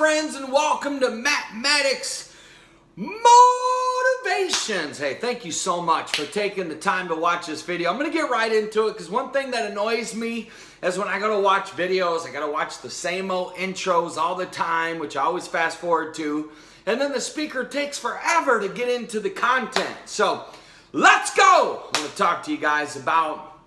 friends, and welcome to Mathematics Motivations. Hey, thank you so much for taking the time to watch this video. I'm going to get right into it because one thing that annoys me is when I go to watch videos, I got to watch the same old intros all the time, which I always fast forward to, and then the speaker takes forever to get into the content. So let's go. I'm going to talk to you guys about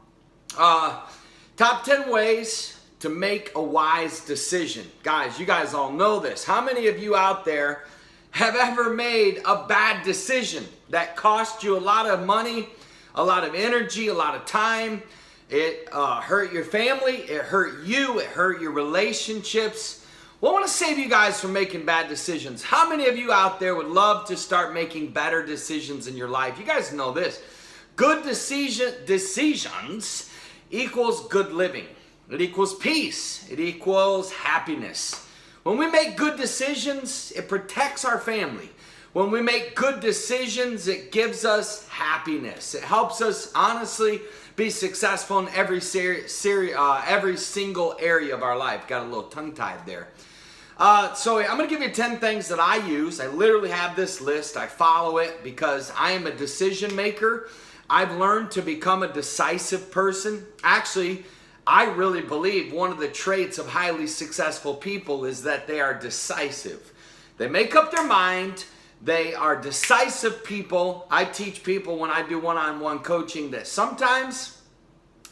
top 10 ways to make a wise decision. Guys, you guys all know this. How many of you out there have ever made a bad decision that cost you a lot of money, a lot of energy, a lot of time? It hurt your family, it hurt you, it hurt your relationships. Well, I want to save you guys from making bad decisions. How many of you out there would love to start making better decisions in your life? You guys know this. Good decisions equals good living. It equals peace. It equals happiness. When we make good decisions, it protects our family. When we make good decisions, it gives us happiness. It helps us honestly be successful in every single area of our life. Got a little tongue-tied there. So I'm going to give you 10 things that I use. I literally have this list. I follow it because I am a decision maker. I've learned to become a decisive person. Actually, I really believe one of the traits of highly successful people is that they are decisive. They make up their mind. They are decisive people. I teach people when I do one-on-one coaching that sometimes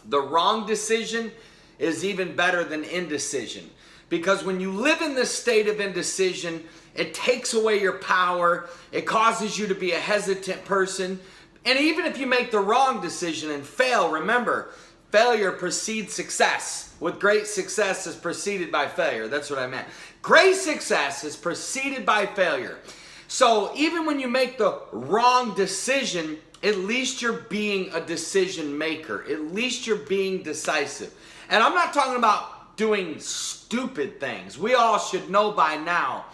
the wrong decision is even better than indecision. Because when you live in this state of indecision, it takes away your power. It causes you to be a hesitant person. And even if you make the wrong decision and fail, remember, failure precedes success. With great success is preceded by failure. That's what I meant. Great success is preceded by failure. So even when you make the wrong decision, at least you're being a decision maker. At least you're being decisive. And I'm not talking about doing stupid things. We all should know by now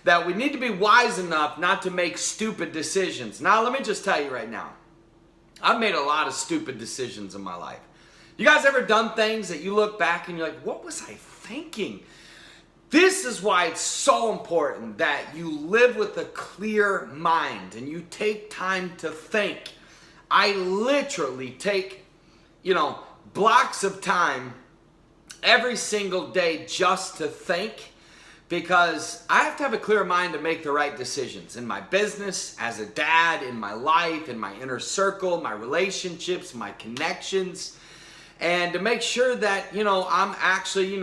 that we need to be wise enough not to make stupid decisions. Now, let me just tell you right now, I've made a lot of stupid decisions in my life. You guys ever done things that you look back and you're like, what was I thinking? This is why it's so important that you live with a clear mind and you take time to think. I literally take, blocks of time every single day just to think, because I have to have a clear mind to make the right decisions in my business, as a dad, in my life, in my inner circle, my relationships, my connections. And to make sure that, I'm actually,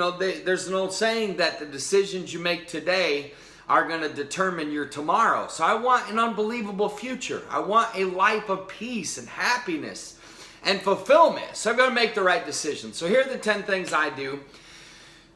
there's an old saying that the decisions you make today are going to determine your tomorrow. So I want an unbelievable future. I want a life of peace and happiness and fulfillment. So I've got to make the right decisions. So here are the 10 things I do.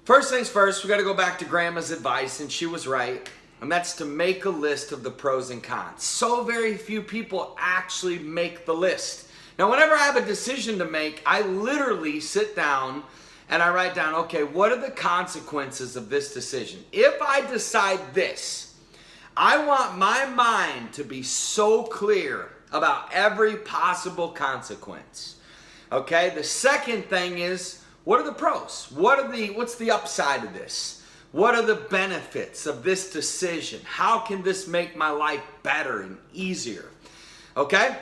First things first, we got to go back to Grandma's advice, and she was right. And that's to make a list of the pros and cons. So very few people actually make the list. Now, whenever I have a decision to make, I literally sit down and I write down, okay, what are the consequences of this decision? If I decide this, I want my mind to be so clear about every possible consequence. Okay, the second thing is, what are the pros? What's the upside of this? What are the benefits of this decision? How can this make my life better and easier? Okay?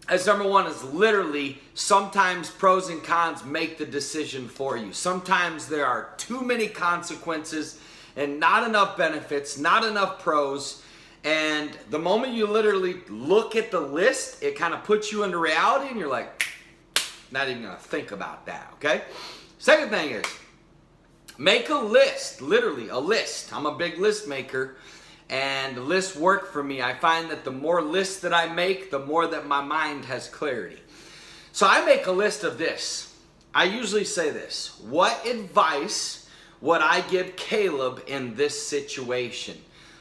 As number one is literally, sometimes pros and cons make the decision for you. Sometimes there are too many consequences and not enough benefits, not enough pros. And the moment you literally look at the list, it kind of puts you into reality and you're like, not even going to think about that, okay? Second thing is, make a list, literally a list. I'm a big list maker. And lists work for me. I find that the more lists that I make, the more that my mind has clarity. So I make a list of this. I usually say this: what advice would I give Caleb in this situation?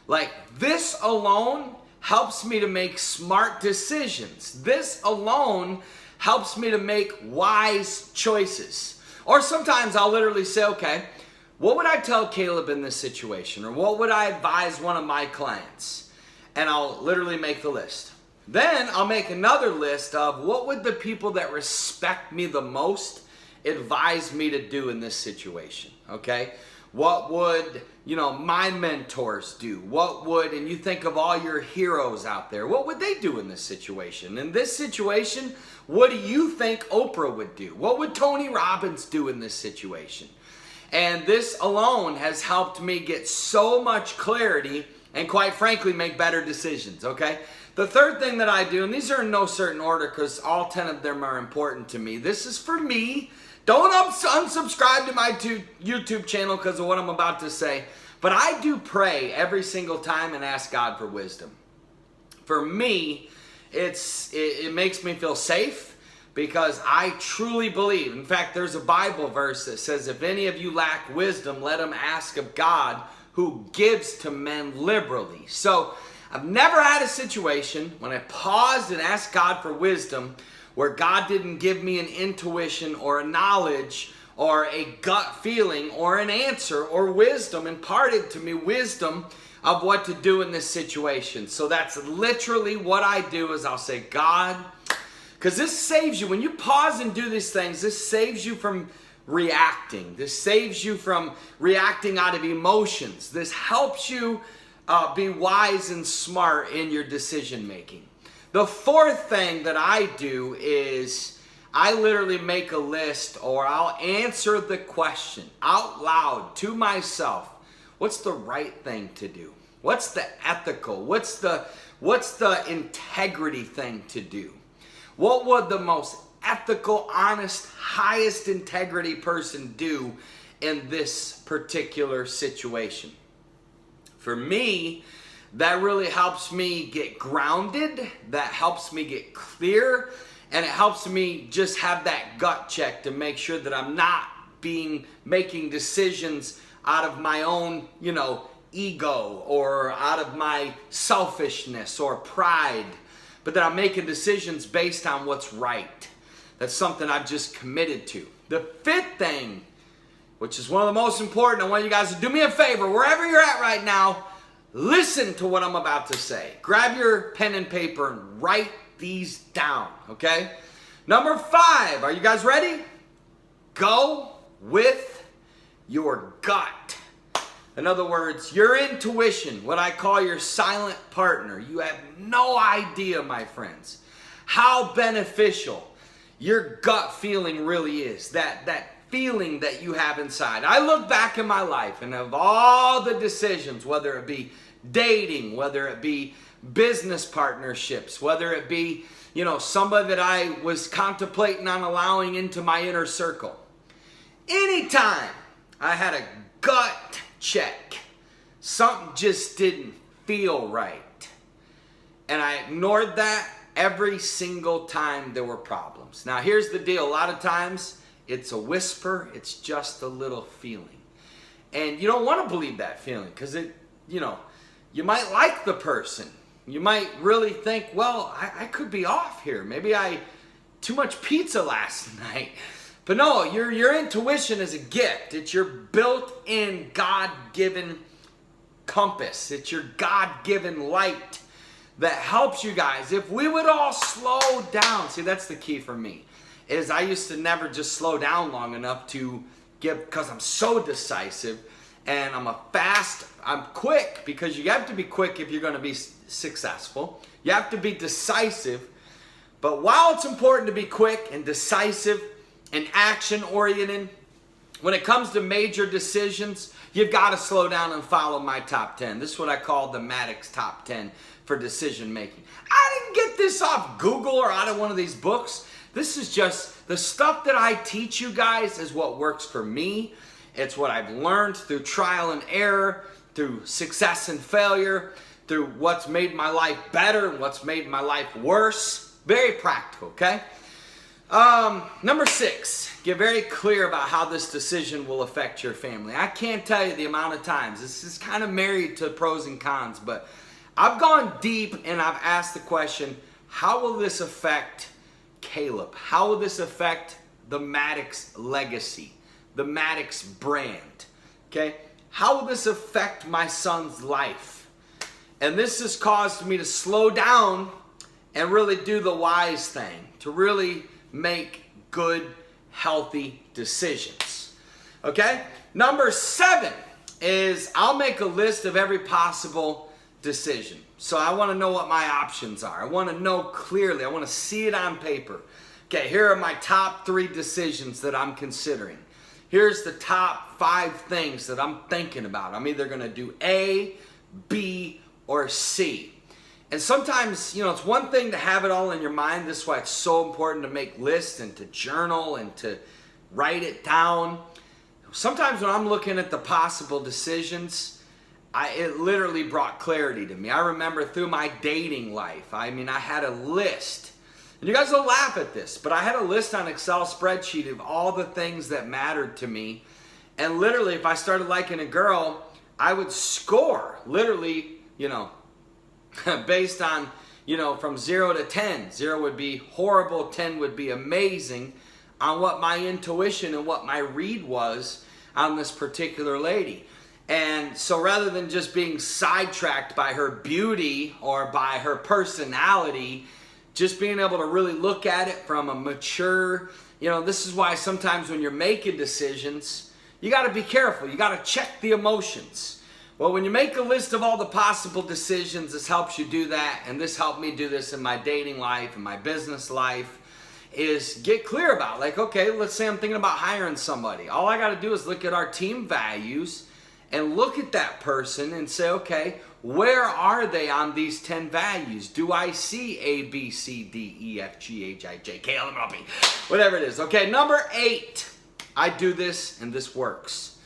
Like, this alone helps me to make smart decisions. This alone helps me to make wise choices. Or sometimes I'll literally say, okay, what would I tell Caleb in this situation? Or what would I advise one of my clients? And I'll literally make the list. Then I'll make another list of what would the people that respect me the most advise me to do in this situation, okay? What would, my mentors do? And you think of all your heroes out there, what would they do in this situation? In this situation, what do you think Oprah would do? What would Tony Robbins do in this situation? And this alone has helped me get so much clarity and, quite frankly, make better decisions, okay? The third thing that I do, and these are in no certain order because all 10 of them are important to me. This is for me. Don't unsubscribe to my YouTube channel because of what I'm about to say. But I do pray every single time and ask God for wisdom. For me, it makes me feel safe because I truly believe. In fact, there's a Bible verse that says, if any of you lack wisdom, let him ask of God who gives to men liberally. So I've never had a situation when I paused and asked God for wisdom where God didn't give me an intuition or a knowledge or a gut feeling or an answer or wisdom, imparted to me wisdom of what to do in this situation. So that's literally what I do is I'll say, God, because this saves you. When you pause and do these things, this saves you from reacting. This saves you from reacting out of emotions. This helps you be wise and smart in your decision making. The fourth thing that I do is I literally make a list, or I'll answer the question out loud to myself. What's the right thing to do? What's the ethical? What's the integrity thing to do? What would the most ethical, honest, highest integrity person do in this particular situation? For me, that really helps me get grounded, that helps me get clear, and it helps me just have that gut check to make sure that I'm not making decisions out of my own, ego or out of my selfishness or pride, but that I'm making decisions based on what's right. That's something I've just committed to. The fifth thing, which is one of the most important, I want you guys to do me a favor, wherever you're at right now, listen to what I'm about to say. Grab your pen and paper and write these down, okay? Number 5, are you guys ready? Go with your gut. In other words, your intuition, what I call your silent partner. You have no idea, my friends, how beneficial your gut feeling really is. That feeling that you have inside. I look back in my life and of all the decisions, whether it be dating, whether it be business partnerships, whether it be, somebody that I was contemplating on allowing into my inner circle. Anytime I had a gut check, something just didn't feel right. And I ignored that every single time there were problems. Now here's the deal. A lot of times it's a whisper. It's just a little feeling. And you don't want to believe that feeling because you might like the person. You might really think, well, I could be off here. Maybe I too much pizza last night. But no, your intuition is a gift. It's your built-in God-given compass. It's your God-given light that helps you guys. If we would all slow down, see, that's the key for me, is I used to never just slow down long enough to because I'm so decisive and I'm quick, because you have to be quick if you're going to be successful. You have to be decisive. But while it's important to be quick and decisive and action-oriented, when it comes to major decisions, you've got to slow down and follow my top 10. This is what I call the Maddox top 10 for decision making. I didn't get this off Google or out of one of these books. This is just the stuff that I teach you guys is what works for me. It's what I've learned through trial and error, through success and failure, through what's made my life better and what's made my life worse. Very practical, okay? Number 6, get very clear about how this decision will affect your family. I can't tell you the amount of times. This is kind of married to pros and cons, but I've gone deep and I've asked the question, how will this affect Caleb? How will this affect the Maddox legacy, the Maddox brand? Okay? How will this affect my son's life? And this has caused me to slow down and really do the wise thing, to really make good, healthy decisions. Okay? Number 7 is I'll make a list of every possible decision. So I want to know what my options are. I want to know clearly. I want to see it on paper. Okay, here are my top 3 decisions that I'm considering. Here's the top 5 things that I'm thinking about. I'm either going to do A, B, or C. And sometimes, it's one thing to have it all in your mind. This is why it's so important to make lists and to journal and to write it down. Sometimes when I'm looking at the possible decisions, it literally brought clarity to me. I remember through my dating life, I had a list. And you guys will laugh at this, but I had a list on Excel spreadsheet of all the things that mattered to me. And literally, if I started liking a girl, I would score, literally, based on, from 0 to 10. 0 would be horrible, 10 would be amazing, on what my intuition and what my read was on this particular lady. And so rather than just being sidetracked by her beauty or by her personality, just being able to really look at it from a mature, this is why sometimes when you're making decisions, you got to be careful. You got to check the emotions. Well, when you make a list of all the possible decisions, this helps you do that, and this helped me do this in my dating life and my business life, is get clear about, okay, let's say I'm thinking about hiring somebody. All I got to do is look at our team values and look at that person and say, okay, where are they on these 10 values? Do I see A, B, C, D, E, F, G, H, I, J, K, L, M, N, O, P, whatever it is. Okay, number 8, I do this and this works.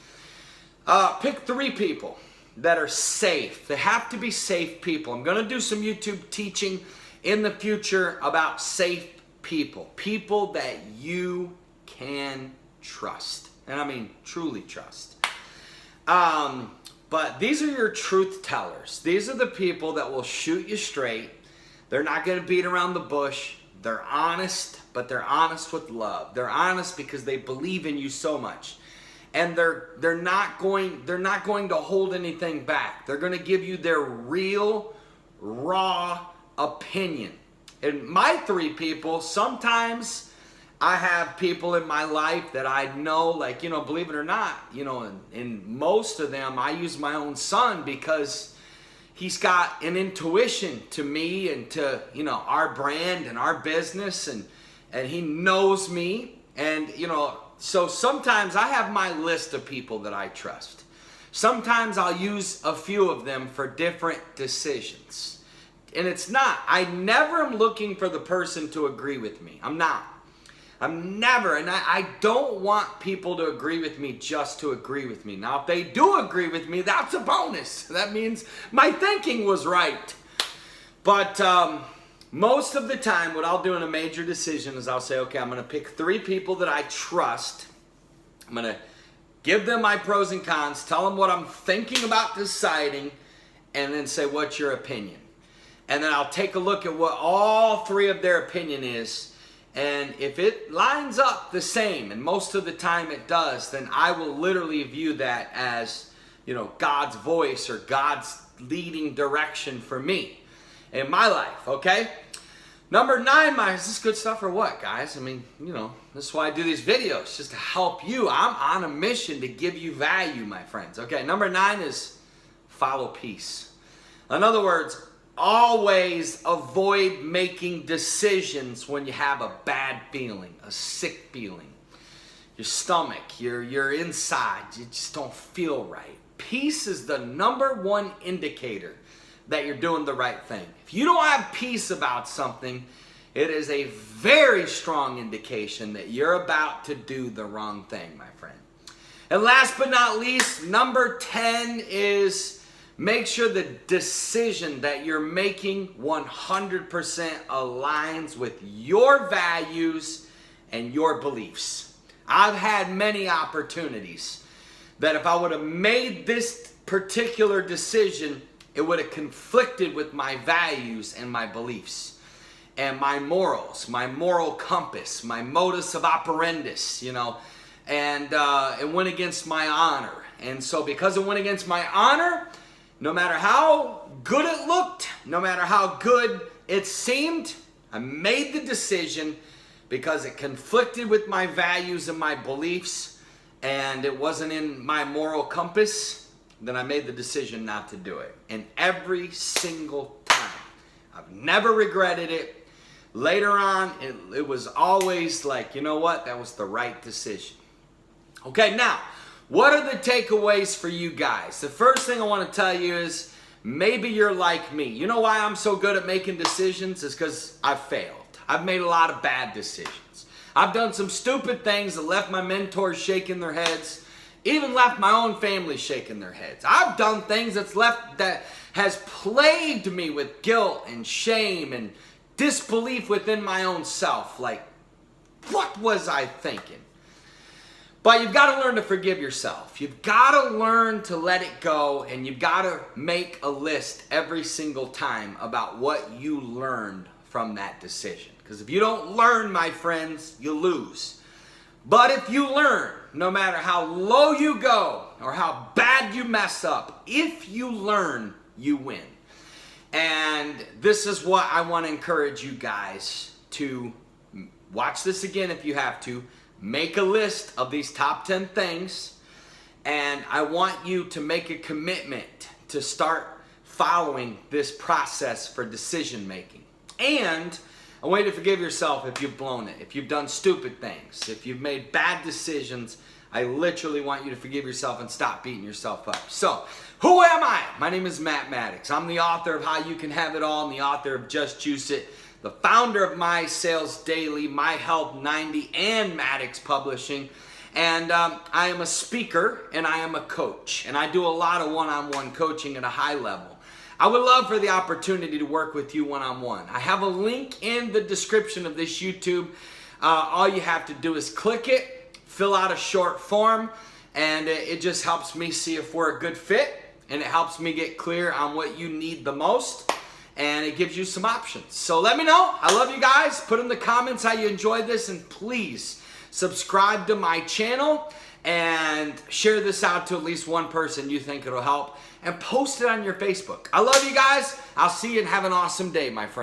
Pick 3 people that are safe. They have to be safe people. I'm going to do some YouTube teaching in the future about safe people. People that you can trust. And I mean truly trust. But these are your truth tellers. These are the people that will shoot you straight. They're not going to beat around the bush. They're honest, but they're honest with love. They're honest because they believe in you so much. And they're not going to hold anything back. They're going to give you their real, raw opinion. And my 3 people, sometimes I have people in my life that I know, believe it or not, in most of them, I use my own son because he's got an intuition to me and to, our brand and our business, and he knows me. And, so sometimes I have my list of people that I trust. Sometimes I'll use a few of them for different decisions. And I never am looking for the person to agree with me. I'm never, and I don't want people to agree with me just to agree with me. Now, if they do agree with me, that's a bonus. That means my thinking was right. But most of the time, what I'll do in a major decision is I'll say, okay, I'm going to pick 3 people that I trust. I'm going to give them my pros and cons, tell them what I'm thinking about deciding, and then say, what's your opinion? And then I'll take a look at what all 3 of their opinion is. And if it lines up the same, and most of the time it does, then I will literally view that as, God's voice or God's leading direction for me in my life, okay? Number 9, is this good stuff or what, guys? This is why I do these videos, just to help you. I'm on a mission to give you value, my friends. Okay, number 9 is follow peace. In other words, always avoid making decisions when you have a bad feeling, a sick feeling. Your stomach, your inside, you just don't feel right. Peace is the number 1 indicator that you're doing the right thing. If you don't have peace about something, it is a very strong indication that you're about to do the wrong thing, my friend. And last but not least, number 10 is make sure the decision that you're making 100% aligns with your values and your beliefs. I've had many opportunities that if I would have made this particular decision, it would have conflicted with my values and my beliefs and my morals, my moral compass, my modus of operandus, and it went against my honor. And so because it went against my honor, no matter how good it looked, no matter how good it seemed, I made the decision because it conflicted with my values and my beliefs, and it wasn't in my moral compass, then I made the decision not to do it. And every single time, I've never regretted it. Later on, it was always like, you know what, that was the right decision. Okay, now, what are the takeaways for you guys? The first thing I want to tell you is, maybe you're like me. You know why I'm so good at making decisions? Is because I've failed. I've made a lot of bad decisions. I've done some stupid things that left my mentors shaking their heads, even left my own family shaking their heads. I've done things that has plagued me with guilt and shame and disbelief within my own self. Like, what was I thinking? But you've got to learn to forgive yourself. You've got to learn to let it go, and you've got to make a list every single time about what you learned from that decision. Because if you don't learn, my friends, you lose. But if you learn, no matter how low you go or how bad you mess up, if you learn, you win. And this is what I want to encourage you guys to watch this again if you have to. Make a list of these top 10 things, and I want you to make a commitment to start following this process for decision making. And I want you to forgive yourself if you've blown it, if you've done stupid things, if you've made bad decisions. I literally want you to forgive yourself and stop beating yourself up. So, who am I? My name is Matt Maddox. I'm the author of How You Can Have It All and the author of Just Juice It, the founder of My Sales Daily, My Health 90, and Maddox Publishing. And I am a speaker and I am a coach. And I do a lot of one-on-one coaching at a high level. I would love for the opportunity to work with you one-on-one. I have a link in the description of this YouTube. All you have to do is click it, fill out a short form, and it just helps me see if we're a good fit. And it helps me get clear on what you need the most. And it gives you some options. So let me know. I love you guys. Put in the comments how you enjoyed this. And please subscribe to my channel and share this out to at least one person you think it'll help. And post it on your Facebook. I love you guys. I'll see you and have an awesome day, my friends.